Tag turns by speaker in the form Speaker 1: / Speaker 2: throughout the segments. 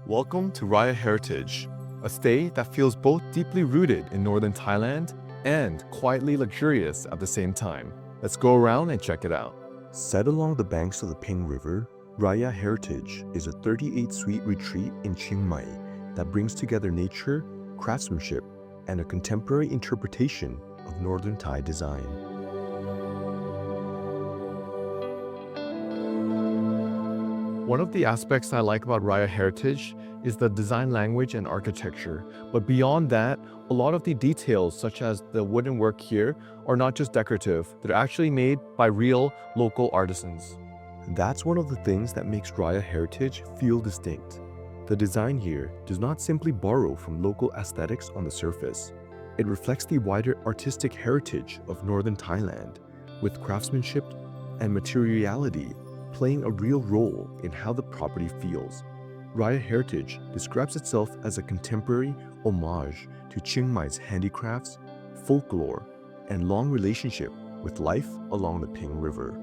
Speaker 1: Welcome to Raya Heritage, a stay that feels both deeply rooted in Northern Thailand and quietly luxurious at the same time. Let's go around and check it out.
Speaker 2: Set along the banks of the Ping River, Raya Heritage is a 38-suite retreat in Chiang Mai that brings together nature, craftsmanship, and a contemporary interpretation of Northern Thai design.
Speaker 1: One of the aspects I like about Raya Heritage is the design language and architecture. But beyond that, a lot of the details, such as the wooden work here, are not just decorative. They're actually made by real local artisans.
Speaker 2: That's one of the things that makes Raya Heritage feel distinct. The design here does not simply borrow from local aesthetics on the surface. It reflects the wider artistic heritage of Northern Thailand, with craftsmanship and materiality playing a real role in how the property feels. Raya Heritage describes itself as a contemporary homage to Chiang Mai's handicrafts, folklore, and long relationship with life along the Ping River.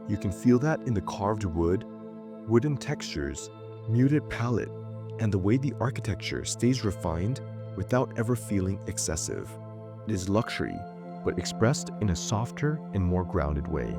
Speaker 2: You can feel that in the carved wood, wooden textures, muted palette, and the way the architecture stays refined without ever feeling excessive. It is luxury, but expressed in a softer and more grounded way.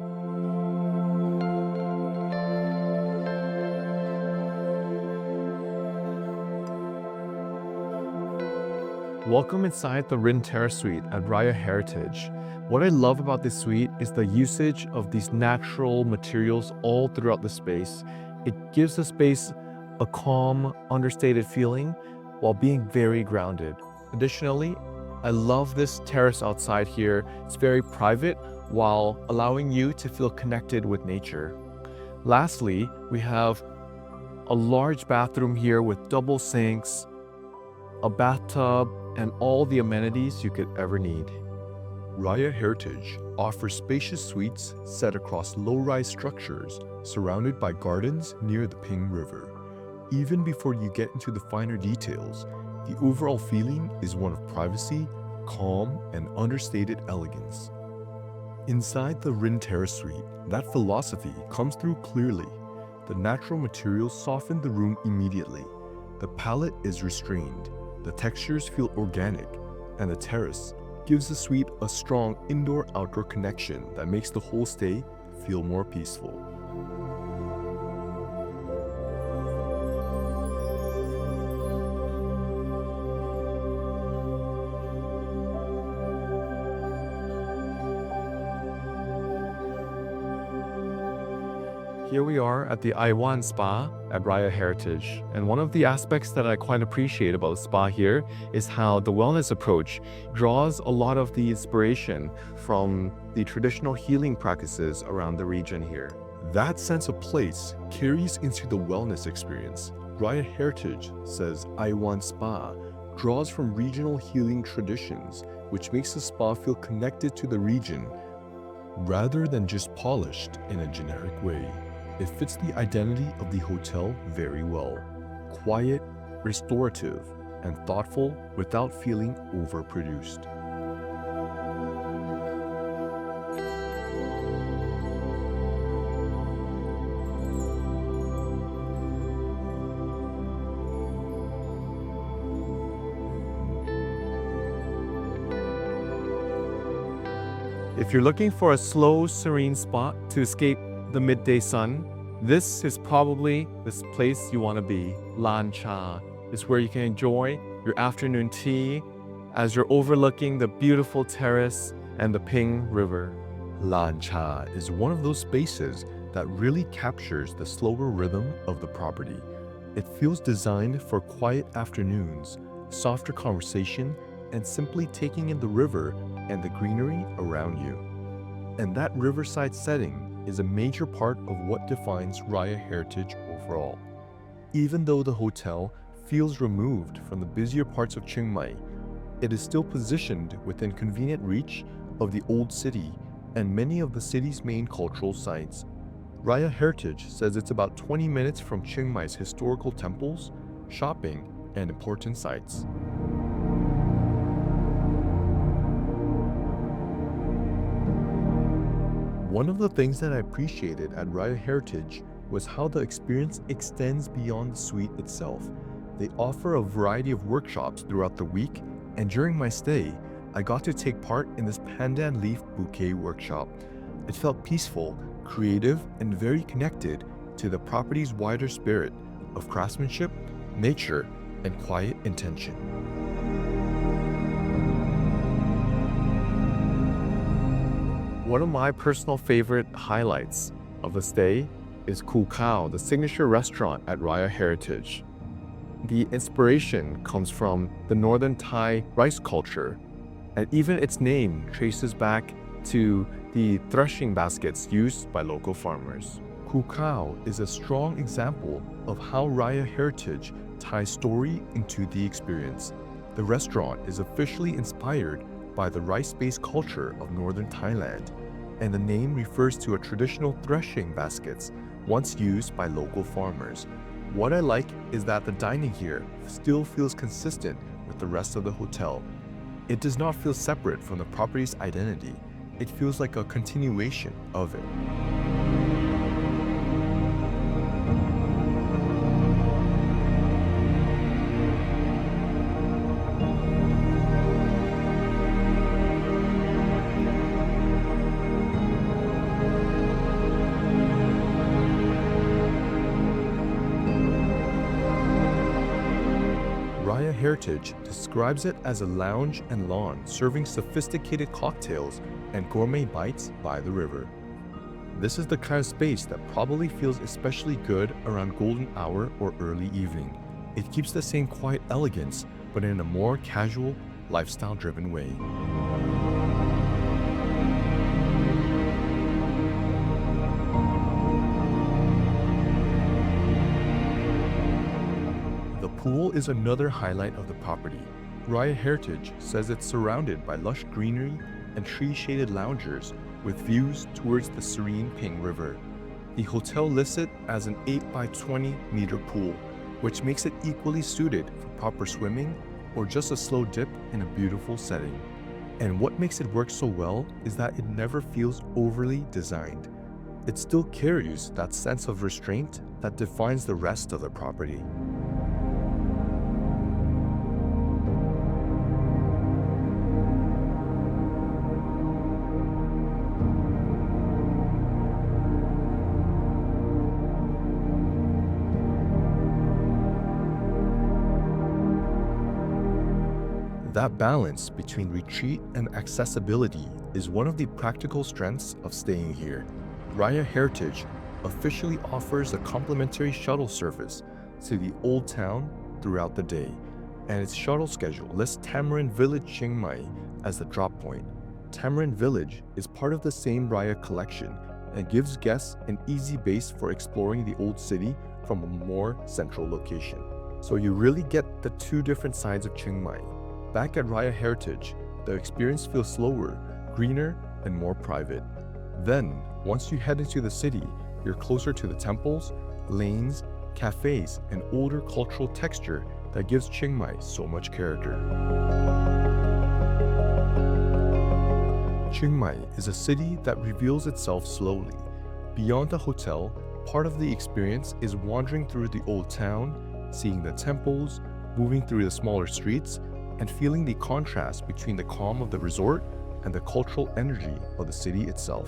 Speaker 1: Welcome inside the Rin Terrace Suite at Raya Heritage. What I love about this suite is the usage of these natural materials all throughout the space. It gives the space a calm, understated feeling while being very grounded. Additionally, I love this terrace outside here. It's very private while allowing you to feel connected with nature. Lastly, we have a large bathroom here with double sinks, a bathtub, and all the amenities you could ever need.
Speaker 2: Raya Heritage offers spacious suites set across low-rise structures surrounded by gardens near the Ping River. Even before you get into the finer details, the overall feeling is one of privacy, calm, and understated elegance. Inside the Rin Terrace Suite, that philosophy comes through clearly. The natural materials soften the room immediately. The palette is restrained. The textures feel organic, and the terrace gives the suite a strong indoor-outdoor connection that makes the whole stay feel more peaceful.
Speaker 1: Here we are at the Ai Waan Spa at Raya Heritage. And one of the aspects that I quite appreciate about the spa here is how the wellness approach draws a lot of the inspiration from the traditional healing practices around the region here.
Speaker 2: That sense of place carries into the wellness experience. Raya Heritage says Ai Waan Spa draws from regional healing traditions, which makes the spa feel connected to the region rather than just polished in a generic way. It fits the identity of the hotel very well. Quiet, restorative, and thoughtful without feeling overproduced.
Speaker 1: If you're looking for a slow, serene spot to escape the midday sun, this is probably this place you want to be. Laan Cha is where you can enjoy your afternoon tea as you're overlooking the beautiful terrace and the Ping River.
Speaker 2: Laan Cha is one of those spaces that really captures the slower rhythm of the property. It feels designed for quiet afternoons, softer conversation, and simply taking in the river and the greenery around you. And that riverside setting is a major part of what defines Raya Heritage overall. Even though the hotel feels removed from the busier parts of Chiang Mai, it is still positioned within convenient reach of the old city and many of the city's main cultural sites. Raya Heritage says it's about 20 minutes from Chiang Mai's historical temples, shopping, and important sites. One of the things that I appreciated at Raya Heritage was how the experience extends beyond the suite itself. They offer a variety of workshops throughout the week, and during my stay, I got to take part in this Pandan leaf bouquet workshop. It felt peaceful, creative, and very connected to the property's wider spirit of craftsmanship, nature, and quiet intention.
Speaker 1: One of my personal favorite highlights of the stay is Khu Khao, the signature restaurant at Raya Heritage. The inspiration comes from the Northern Thai rice culture, and even its name traces back to the threshing baskets used by local farmers.
Speaker 2: Khu Khao is a strong example of how Raya Heritage ties story into the experience. The restaurant is officially inspired by the rice-based culture of Northern Thailand, and the name refers to a traditional threshing baskets once used by local farmers. What I like is that the dining here still feels consistent with the rest of the hotel. It does not feel separate from the property's identity. It feels like a continuation of it. Raya Heritage describes it as a lounge and lawn serving sophisticated cocktails and gourmet bites by the river. This is the kind of space that probably feels especially good around golden hour or early evening. It keeps the same quiet elegance, but in a more casual, lifestyle-driven way. The pool is another highlight of the property. Raya Heritage says it's surrounded by lush greenery and tree-shaded loungers with views towards the serene Ping River. The hotel lists it as an 8 by 20 meter pool, which makes it equally suited for proper swimming or just a slow dip in a beautiful setting. And what makes it work so well is that it never feels overly designed. It still carries that sense of restraint that defines the rest of the property. That balance between retreat and accessibility is one of the practical strengths of staying here. Raya Heritage officially offers a complimentary shuttle service to the Old Town throughout the day, and its shuttle schedule lists Tamarind Village Chiang Mai as the drop point. Tamarind Village is part of the same Raya collection and gives guests an easy base for exploring the old city from a more central location. So you really get the two different sides of Chiang Mai. Back at Raya Heritage, the experience feels slower, greener, and more private. Then, once you head into the city, you're closer to the temples, lanes, cafes, and older cultural texture that gives Chiang Mai so much character. Chiang Mai is a city that reveals itself slowly. Beyond the hotel, part of the experience is wandering through the old town, seeing the temples, moving through the smaller streets, and feeling the contrast between the calm of the resort and the cultural energy of the city itself.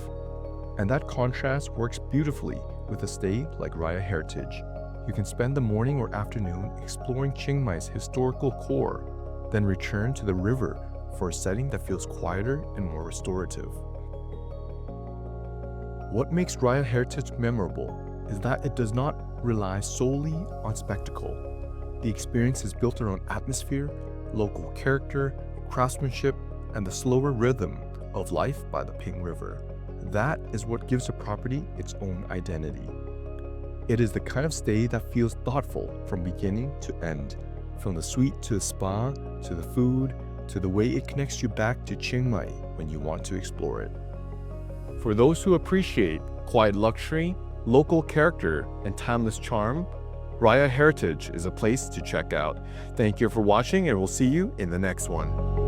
Speaker 2: And that contrast works beautifully with a stay like Raya Heritage. You can spend the morning or afternoon exploring Chiang Mai's historical core, then return to the river for a setting that feels quieter and more restorative. What makes Raya Heritage memorable is that it does not rely solely on spectacle. The experience is built around atmosphere, local character, craftsmanship, and the slower rhythm of life by the Ping River. That is what gives a property its own identity. It is the kind of stay that feels thoughtful from beginning to end, from the suite to the spa, to the food, to the way it connects you back to Chiang Mai when you want to explore it.
Speaker 1: For those who appreciate quiet luxury, local character, and timeless charm, Raya Heritage is a place to check out. Thank you for watching, and we'll see you in the next one.